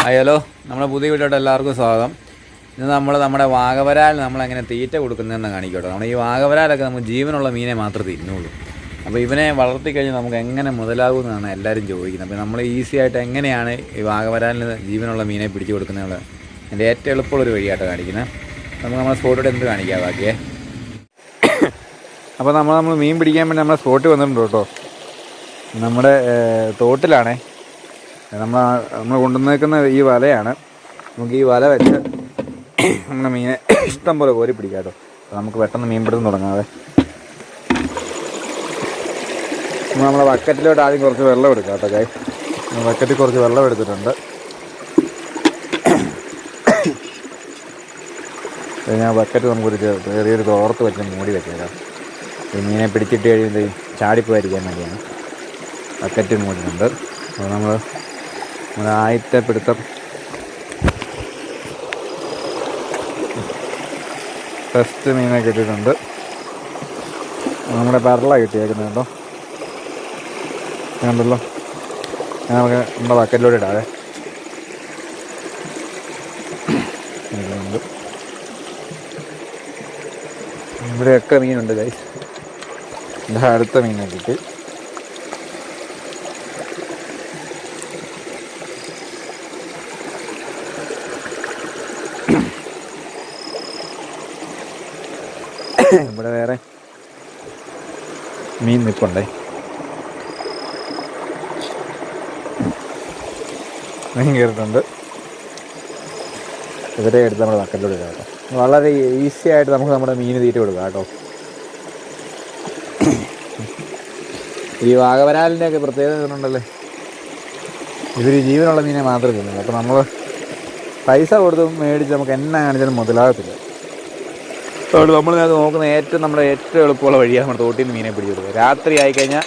Hello, നമ്മുടെ പുതിയ വീട്ടിലോട്ട് എല്ലാവർക്കും സ്വാഗതം. ഇന്ന് നമ്മുടെ വാഗവരാൽ നമ്മളെങ്ങനെ തീറ്റ കൊടുക്കുന്നതെന്ന് കാണിക്കട്ടോ. നമ്മുടെ ഈ വാഗവരാലൊക്കെ നമുക്ക് ജീവനുള്ള മീനെ മാത്രമേ തിന്നുള്ളൂ. അപ്പോൾ ഇവനെ വളർത്തിക്കഴിഞ്ഞാൽ നമുക്ക് എങ്ങനെ മുതലാകുമെന്നാണ് എല്ലാവരും ചോദിക്കുന്നത്. അപ്പോൾ നമ്മൾ ഈസി ആയിട്ട് എങ്ങനെയാണ് ഈ വാഗവരാലിന് ജീവനുള്ള മീനെ പിടിച്ചു കൊടുക്കുന്നത്, എൻ്റെ ഏറ്റവും എളുപ്പമുള്ളൊരു വഴിയായിട്ട് കാണിക്കുന്നത്. നമുക്ക് നമ്മുടെ സ്പോട്ടിലോട്ട് എന്ത് കാണിക്കാം ബാക്കിയേ. അപ്പോൾ നമ്മൾ മീൻ പിടിക്കാൻ വേണ്ടി നമ്മുടെ സ്പോട്ടിൽ വന്നിട്ടുണ്ട് കേട്ടോ. നമ്മുടെ തോട്ടിലാണേ നമ്മൾ കൊണ്ടുവന്നേക്കുന്ന ഈ വലയാണ്. നമുക്ക് ഈ വല വെച്ച് നമ്മുടെ മീനെ ഇഷ്ടം പോലെ കോരി പിടിക്കാം കേട്ടോ. നമുക്ക് പെട്ടെന്ന് മീൻ പിടുത്തം തുടങ്ങാതെ നമ്മളെ ബക്കറ്റിലോട്ട് ആദ്യം കുറച്ച് വെള്ളം എടുക്കാം കേട്ടോ. കൈ ബക്കറ്റിൽ കുറച്ച് വെള്ളം എടുത്തിട്ടുണ്ട്. ഞാൻ ബക്കറ്റ് നമുക്കൊരു ചെറിയൊരു തോർത്ത് വെച്ച് മൂടി വെച്ചേക്കാം. ഈ മീനെ പിടിച്ചിട്ട് കഴിയുമ്പോൾ ചാടിപ്പോയിരിക്കാൻ വേണ്ടിയാണ് ബക്കറ്റ് മൂടിയിട്ടുണ്ട്. അപ്പോൾ നമ്മുടെ ആദ്യത്തെ പിടുത്തം ഫസ്റ്റ് മീനെ കിട്ടിയിട്ടുണ്ട്. നമ്മുടെ പരള കിട്ടിയേക്കുന്നത് കേട്ടോ. കണ്ടല്ലോ, നമുക്ക് നമ്മുടെ ബക്കറ്റിലോട്ട് ഇടാതെ. ഇവിടെയൊക്കെ മീനുണ്ട് ഗൈസ്. എൻ്റെ അടുത്ത മീനെ കിട്ടി. ഇവിടെ വേറെ മീൻ നിൽപ്പുണ്ടേ. മീൻ കയറിയിട്ടുണ്ട്. ഇവരെ എടുത്ത് നമ്മുടെ ബക്കറ്റിലോട്ട് ഇടാം കേട്ടോ. വളരെ ഈസി ആയിട്ട് നമുക്ക് നമ്മുടെ മീൻ തീറ്റ കൊടുക്കാം കേട്ടോ. ഈ വാഗവരാലിൻ്റെയൊക്കെ പ്രത്യേകത ഉണ്ടല്ലേ, ഇവർ ജീവനുള്ള മീനെ മാത്രമേ തിന്നുള്ളൂ. അപ്പോൾ നമ്മൾ പൈസ കൊടുത്ത് മേടിച്ച് നമുക്ക് എന്നാ കാണിച്ചാലും മുതലാകത്തില്ല. അതുകൊണ്ട് നമ്മളിത് നോക്കുന്ന നമ്മുടെ ഏറ്റവും എളുപ്പമുള്ള വഴിയാണ് നമ്മുടെ തോട്ടിൽ നിന്ന് മീനെ പിടിച്ചെടുക്കുക. രാത്രി ആയിക്കഴിഞ്ഞാൽ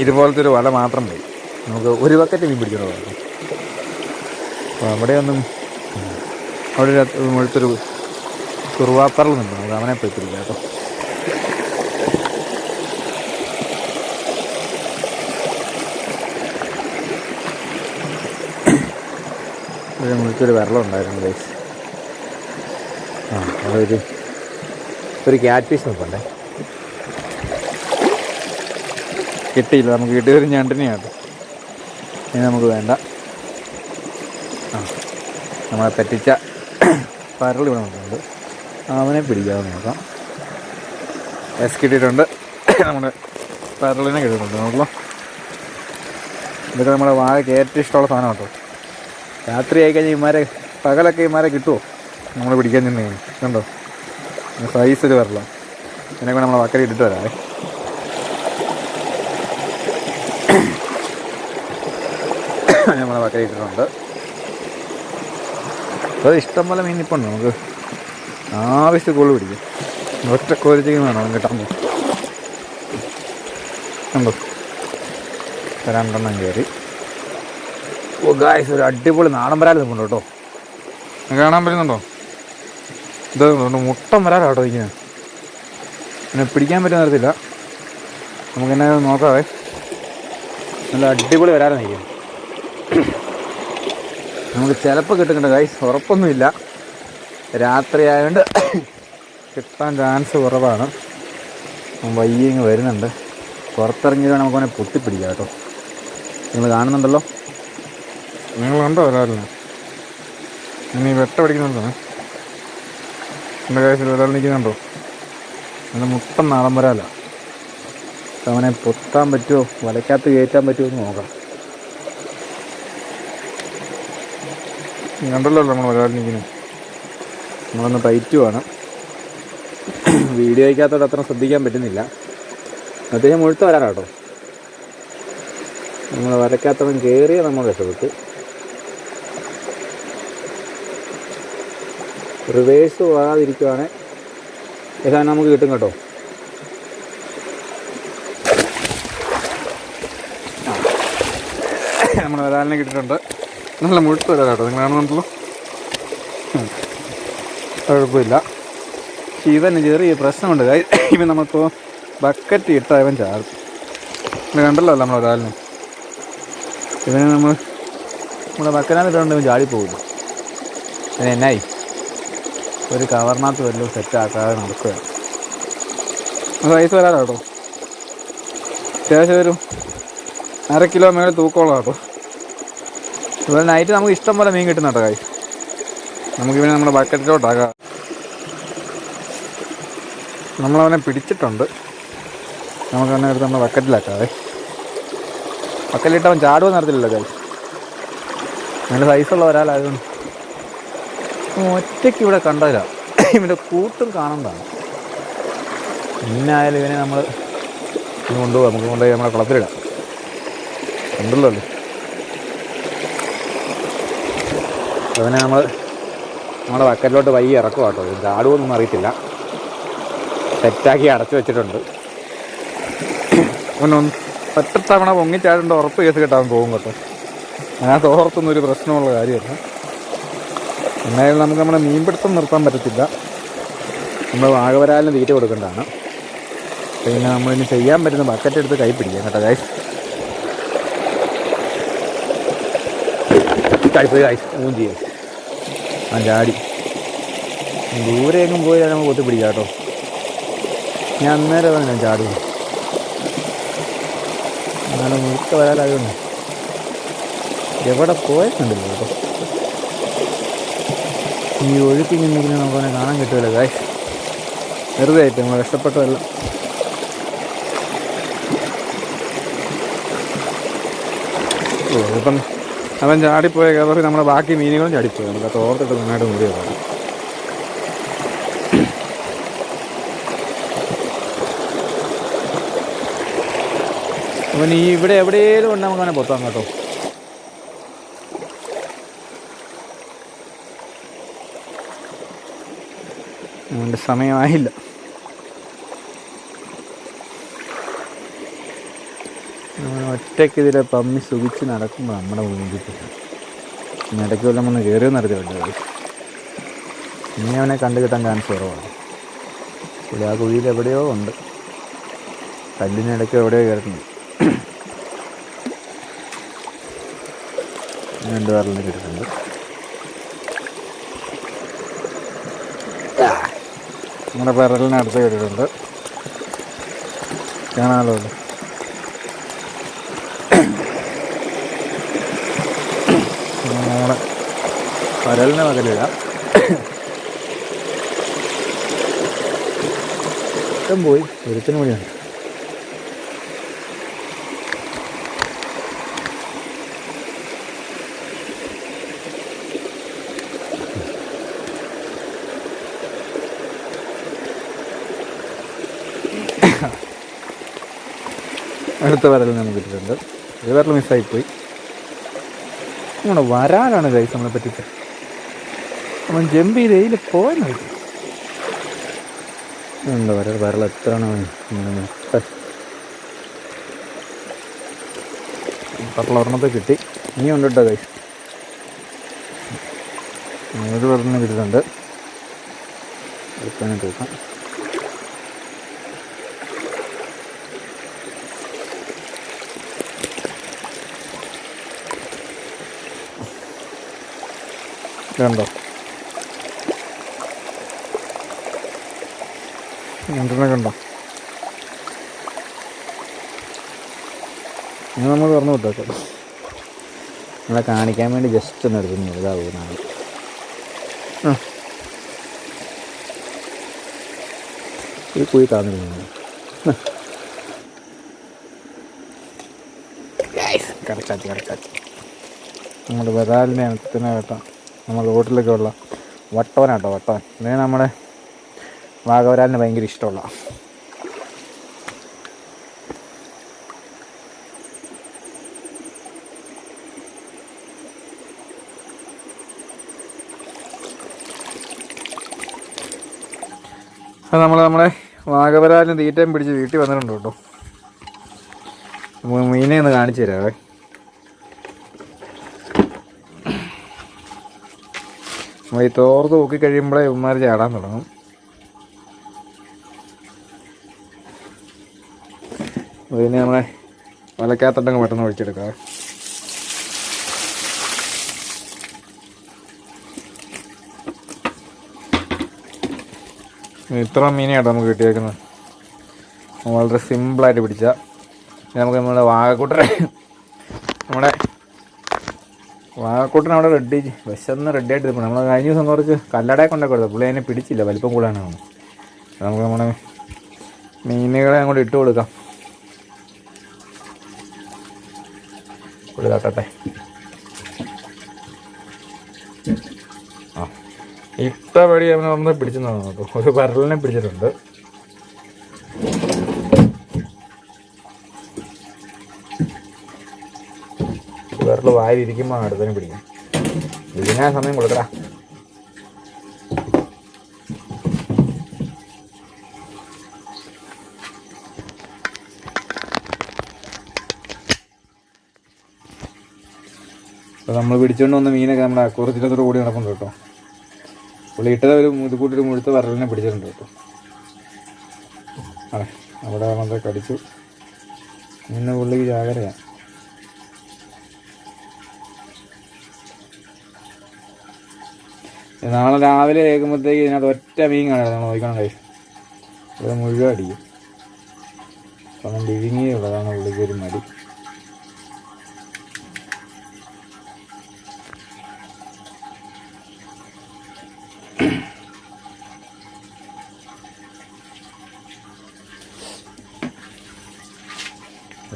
ഇതുപോലത്തെ ഒരു വല മാത്രം മതി, നമുക്ക് ഒരു ബക്കറ്റ് മീൻ പിടിക്കണം. അപ്പോൾ അവിടെ മുഴുത്തൊരു കുറുവാപ്പറൽ നിന്നു, നമുക്ക് അവനെ പോയി പിടിക്കാം കേട്ടോ. മുഴുത്തൊരു വെള്ളം ഉണ്ടായിരുന്നു ഗൈസ്. ഒരു ക്യാറ്റ് ഫിഷ് നിൽപ്പുണ്ടേ. കിട്ടിയില്ല, നമുക്ക് കിട്ടിയൊരു ഞണ്ടിനെയാണ്. ഇനി നമുക്ക് വേണ്ട. നമ്മളെ പറ്റിച്ച പരൽ ഇവിടെ നോക്കുന്നുണ്ട്, അവനെ പിടിക്കാതെ നോക്കാം. എസ് കിട്ടിയിട്ടുണ്ട്. നമ്മുടെ പരലിനെ കിട്ടിയിട്ടുണ്ട്. നോക്കല്ലോ, ഇതൊക്കെ നമ്മുടെ വാഴയ്ക്ക് ഏറ്റവും ഇഷ്ടമുള്ള സാധനം കേട്ടോ. രാത്രി ആയിക്കഴിഞ്ഞാൽ ഇമാരെ പകലൊക്കെ ഇമാരെ കിട്ടുമോ നമ്മൾ പിടിക്കാൻ നിന്ന്? കണ്ടോ, സൈസ് ഒരു വരല. ഇതിനൊക്കെ നമ്മളെ വക്കരി ഇട്ടിട്ട് വരാവേ. നമ്മളെ വക്കരി ഇട്ടിട്ടുണ്ട്. അത് ഇഷ്ടംപോലെ മീൻ ഇപ്പം ഉണ്ട്. നമുക്ക് ആവശ്യം കൊള്ളു പിടിക്കും. ഒറ്റ കോരിച്ചേക്കും വേണം കിട്ടാൻ. കണ്ടോ, രണ്ടെണ്ണം കയറി. ഓ ഗായ്സ്, ഒരു അടിപൊളി നാടൻ വരാൽ നിൽപ്പുണ്ട് കേട്ടോ. കാണാൻ പറ്റുന്നുണ്ടോ? ഇത് മുട്ടൻ വരാലാട്ടോ ഇരിക്കുന്നത്. പിന്നെ പിടിക്കാൻ പറ്റുന്ന തരത്തില്ല. നമുക്കെന്നെ നോക്കാവേ. നല്ല അടിപൊളി വരാലാണ് നിൽക്കുന്നത്. നമുക്ക് ചിലപ്പോൾ കിട്ടുന്നുണ്ട് ഗൈസ്, ഉറപ്പൊന്നുമില്ല. രാത്രി ആയതുകൊണ്ട് കിട്ടാൻ ചാൻസ് കുറവാണ്. വയ്യങ്ങ് വരുന്നുണ്ട്. പുറത്തിറങ്ങിയത് നമുക്ക് അവനെ പൊട്ടിപ്പിടിക്കാം കേട്ടോ. നിങ്ങൾ കാണുന്നുണ്ടല്ലോ, നിങ്ങൾ കണ്ടോ വരാലിനെ? ഇനി വെട്ട പഠിക്കുന്നുണ്ടോ? എൻ്റെ കാര്യത്തിൽ ഒരാൾ നിൽക്കുന്നുണ്ടോ? നല്ല മുട്ടൻ നാടൻ വരാല. അവനെ പൊത്താൻ പറ്റുമോ, വലയ്ക്കകത്ത് കയറ്റാൻ പറ്റുമോ എന്ന് നോക്കാം. കണ്ടല്ലോ നമ്മൾ ഒരാൾ നിൽക്കുന്നത്. നമ്മളൊന്ന് ടൈറ്റ് വേണം. വീഡിയോയ്ക്കകത്തോടെ അത്ര ശ്രദ്ധിക്കാൻ പറ്റുന്നില്ല. അദ്ദേഹം മുഴുത്ത വരാനാട്ടോ. നമ്മൾ വലയ്ക്കകത്തോളം കയറിയ നമ്മൾ രക്ഷപ്പെട്ട്. റിവേഴ്സ് പോകാതിരിക്കുവാണെങ്കിൽ ഏതാണ്ട് നമുക്ക് കിട്ടും കേട്ടോ. നമ്മൾ വരാലിനെ കിട്ടിയിട്ടുണ്ട്. നല്ല മുഴുത്ത് വരാം കേട്ടോ. നിങ്ങൾ കാണുന്നുണ്ടല്ലോ, കുഴപ്പമില്ല. ഇവന് ചെറിയ പ്രശ്നമുണ്ട്. ഇവൻ നമ്മളിപ്പോൾ ബക്കറ്റ് ഇട്ടാൽ ഇവൻ ചാടും. കണ്ടല്ലോ നമ്മൾ ഒരാളിനെ. ഇവനെ നമ്മൾ നമ്മുടെ ബക്കനകത്തിട്ടുണ്ടെങ്കിൽ ചാടി പോകുന്നു. പിന്നെ എന്നായി ഒരു കവറിനകത്ത് വല്ലതും സെറ്റാക്കാതെ നടക്കുക. അത് വയസ്സ് വരാതെ കേട്ടോ. അത്യാവശ്യം ഒരു 1/2 കിലോ മേലെ തൂക്കമുള്ള കേട്ടോ. അതുപോലെ നൈറ്റ് നമുക്ക് ഇഷ്ടം പോലെ മീൻ കിട്ടുന്ന കേട്ടോ കായ്. നമുക്കിവനെ നമ്മുടെ ബക്കറ്റിലോട്ടാക്കാം. നമ്മളവനെ പിടിച്ചിട്ടുണ്ട്. നമുക്കവനെ എടുത്ത് നമ്മുടെ ബക്കറ്റിലാക്കാവേ. ബക്കറ്റിലിട്ട് അവൻ ചാടുമെന്ന് അറിയത്തില്ലല്ലോ കായ്. നല്ല സൈസുള്ള ഒരാളായതുകൊണ്ട് ഒറ്റയ്ക്ക് ഇവിടെ കണ്ടതില്ല. ഇവൻ്റെ കൂട്ടും കാണേണ്ടതാണ്. പിന്നായാലും ഇവനെ നമ്മൾ കൊണ്ടുപോകാം. നമുക്ക് കൊണ്ടുപോയി നമ്മളെ കുളത്തിലിടാം. ഉണ്ടല്ലോ അല്ലേ. അവനെ നമ്മുടെ ബക്കറ്റിലോട്ട് വൈകി ഇറക്കുക കേട്ടോ. ചാടുമെന്നൊന്നും അറിയത്തില്ല. സെറ്റാക്കി അടച്ചു വെച്ചിട്ടുണ്ട്. അവനൊന്ന് ഒറ്റ തവണ പൊങ്ങിച്ചാടുണ്ട് ഉറപ്പ് കേസ് കിട്ടാൻ പോകും കേട്ടോ. അതിനകത്ത് ഓർത്തൊന്നും ഒരു പ്രശ്നമുള്ള കാര്യമല്ല. എന്നായാലും നമുക്ക് നമ്മുടെ മീൻപിടുത്തം നിർത്താൻ പറ്റത്തില്ല. നമ്മൾ വാഗവരാലിന് തീറ്റ കൊടുക്കേണ്ടതാണ്. പിന്നെ നമ്മളിനി ചെയ്യാൻ പറ്റുന്ന ബക്കറ്റ് എടുത്ത് കൈ പിടിക്കാം കേട്ടോ ഗൈസ്. കഴിപ്പോയി ഗൈസ് മൂന്ന് ചെയ്യും. ആ ചാടി ദൂരെ എങ്ങും പോയി നമുക്ക് കൊത്തി പിടിക്കാം കേട്ടോ. ഞാൻ അന്നേരം തന്നെ ചാടി. അങ്ങനെ മുഴുക്ക വരാലായതുകൊണ്ട് എവിടെ പോയിട്ടുണ്ടല്ലോ കേട്ടോ. ഈ ഒഴുക്കി നിന്നിരിക്കുന്നത് നമുക്കവനെ കാണാൻ കിട്ടുമല്ലോ ഗൈസ്. വെറുതെ ആയിട്ട് നമ്മൾ കഷ്ടപ്പെട്ടതല്ല. ഇപ്പം അവൻ ചാടിപ്പോയ കവറി നമ്മുടെ ബാക്കി മീനുകളും ചാടിപ്പോയി. നമുക്ക് തോർത്തിട്ട് നന്നായിട്ട് മുറിയാണ്. അവൻ ഈ ഇവിടെ എവിടെയെങ്കിലും ഉണ്ട് നമുക്ക് അവനെ പൊത്താം കേട്ടോ. അവൻ്റെ സമയമായില്ല. ഒറ്റയ്ക്ക് ഇതിലെ പമ്മി സുഖിച്ച് നടക്കുമ്പോൾ നമ്മുടെ മുന്നിൽ ഇടയ്ക്ക് വല്ലതും ഒന്ന് കയറിയെന്ന് അറിയത്തില്ല. ഇനി അവനെ കണ്ടു കിട്ടാൻ ചാൻസ് കുറവാണ്. ഇവിടെ ആ കുഴിയിൽ എവിടെയോ ഉണ്ട്. കല്ലിനിടയ്ക്ക് എവിടെയോ കയറുന്നുണ്ട്. 2 പേരിലും കിട്ടുന്നുണ്ട്. നമ്മുടെ പെരലിനടുത്ത് കേട്ടിട്ടുണ്ട്. കാണാമല്ലോ. നമ്മുടെ പരലിനെ പകലിടാം. പോയി ഒരുത്തിന് കൂടിയാണ്. അടുത്ത വരൽ നമുക്ക് ഇട്ടിട്ടുണ്ട്. ഒരു വരൽ മിസ്സായിപ്പോയി. നമ്മുടെ വരാനാണ് ഗൈസ് നമ്മളെ പറ്റിച്ച്. അവൻ ജമ്പ് ചെയ്ത് ഇതിൽ പോയെന്ന് ചോദിച്ചു. എന്താ പറയുക, വരൽ എത്രയാണ് പട്ടളൊരെണ്ണത്തെ കിട്ടി. ഇനി ഉണ്ട് കേട്ടോ ഗൈസ്. ഒരു വരലിനെ കിട്ടിയിട്ടുണ്ട്. എടുക്കാനായിട്ട് നോക്കാം. കണ്ടോ, 2 കണ്ടോ. ഇനി നമ്മൾ തുറന്നു വിട്ടേക്കാം. നമ്മളെ കാണിക്കാൻ വേണ്ടി ജസ്റ്റ് ഒന്ന് എടുക്കുന്നു. ഇതാ പോകുന്നതാണ്. ഈ കുഴി താന്നിരുന്നു. കടച്ചാത്തി നമ്മുടെ വരാലിനെ അനക്കത്തിനെ കേട്ടോ. നമ്മൾ റോട്ടിലൊക്കെ ഉള്ള വട്ടവനാട്ടോ, വട്ടവൻ. ഇതിനെ നമ്മുടെ വാഗവരാലിന് ഭയങ്കര ഇഷ്ടമുള്ള. അത് നമ്മുടെ വാഗവരാലിന് തീറ്റയും പിടിച്ച് വീട്ടിൽ വന്നിട്ടുണ്ട് കേട്ടോ. മീനെ ഒന്ന് കാണിച്ചു തരാവേ. ഈ തോർത്ത് നോക്കി കഴിയുമ്പോഴേ ഇവന്മാർ ചാടാൻ തുടങ്ങും. അതിന് നമ്മളെ വലക്കകത്തോട്ടങ്ങ് പെട്ടെന്ന് ഒഴിച്ചെടുക്കാം. ഇത്ര മീനായിട്ടോ നമുക്ക് കിട്ടിയേക്കുന്നത്. വളരെ സിമ്പിളായിട്ട് പിടിച്ച നമുക്ക് നമ്മുടെ വാഴക്കൂട്ടൻ അവിടെ റെഡി വിശന്ന് റെഡിയായിട്ട് നിൽക്കണം. നമ്മൾ കഴിഞ്ഞ ദിവസം കുറച്ച് കല്ലടയെ കൊണ്ടൊക്കെ കൊടുത്തത്, പുള്ളി അതിനെ പിടിച്ചില്ല, വലിപ്പം കൂടാണ്. നമുക്ക് നമ്മുടെ മീനുകളെ അങ്ങോട്ട് ഇട്ട് കൊടുക്കാം. കൊടുക്കാട്ടെ. ആ ഇട്ട പടി നമ്മൾ പിടിച്ചെന്നാണ് കേട്ടോ. ഒരു പരലിനെ പിടിച്ചിട്ടുണ്ട്. വിരൽ വായിരിക്കുമ്പോൾ അടുത്തതിനെ പിടിക്കും. ഇതിനാ സമയം കൊടുക്കടാ. അപ്പോൾ നമ്മൾ പിടിച്ചുകൊണ്ട് വന്ന മീനൊക്കെ നമ്മുടെ അക്വറിയത്തിനകത്തോട് കൂടി നടക്കുന്നുണ്ട് കേട്ടോ. പുള്ളി ഇട്ടത് ഒരു ഇത് കൂട്ടിയിട്ട് മുഴുത്ത വരലിനെ പിടിച്ചിട്ടുണ്ട് കേട്ടോ. അതെ, അവിടെ വന്ന് കടിച്ചു. ഇന്ന് പുള്ളിക്ക് ജാഗ്രതയാണ്. നാളെ രാവിലെ കേൾക്കുമ്പോഴത്തേക്ക് ഇതിനകത്ത് ഒറ്റ മീൻ കാണാം. നമ്മൾ നോക്കണം കഴിയും. അത് മുഴുവൻ അടിക്കും. അപ്പം വിഴുങ്ങിയുള്ളതാണ് പുള്ളിക്ക് ഒരു മടി.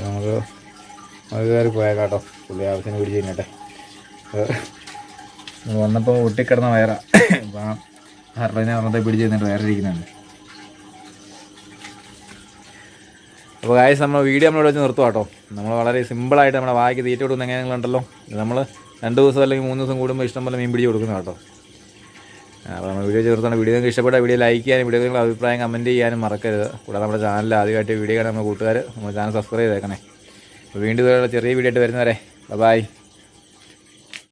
നമുക്ക് അത് കയറി പോയാൽ കേട്ടോ. പുള്ളി ആവശ്യത്തിന് പിടിച്ച് കഴിഞ്ഞട്ടെ. വന്നപ്പോൾ ഒട്ടിക്കിടന്ന വയറാ. അപ്പം ഹറിനെ പറഞ്ഞത്തെ പിടിച്ച് കഴിഞ്ഞിട്ട് വേറെ ഇരിക്കുന്നുണ്ട്. അപ്പോൾ ഗായ്സ്, നമ്മൾ വീഡിയോ നമ്മളിവിടെ വെച്ച് നിർത്തുക കേട്ടോ. നമ്മൾ വളരെ സിമ്പിളായിട്ട് നമ്മുടെ വായിക്ക് തീറ്റ കൊടുക്കുന്ന എങ്ങനെയുണ്ടല്ലോ. നമ്മൾ 2 ദിവസം അല്ലെങ്കിൽ 3 ദിവസം കൂടുമ്പോൾ ഇഷ്ടം പോലെ മീൻ പിടിച്ച് കൊടുക്കുന്ന കേട്ടോ. അപ്പോൾ നമ്മൾ വീഡിയോ ചേർത്താണ്. വീഡിയോ നിങ്ങൾക്ക് ഇഷ്ടപ്പെട്ട വീഡിയോ ലൈക്ക് ചെയ്യാനും വീഡിയോ നിങ്ങളുടെ അഭിപ്രായം കമൻറ്റ് ചെയ്യാനും മറക്കരുത്. കൂടാതെ നമ്മുടെ ചാനൽ ആദ്യമായിട്ട് വീഡിയോ കാണാൻ നമ്മുടെ കൂട്ടുകാർ നമ്മുടെ ചാനൽ സബ്സ്ക്രൈബ് ചെയ്തേക്കണേ. അപ്പോൾ വീണ്ടും ചെറിയ വീഡിയോ ആയിട്ട് വരുന്നവരെ ബൈ.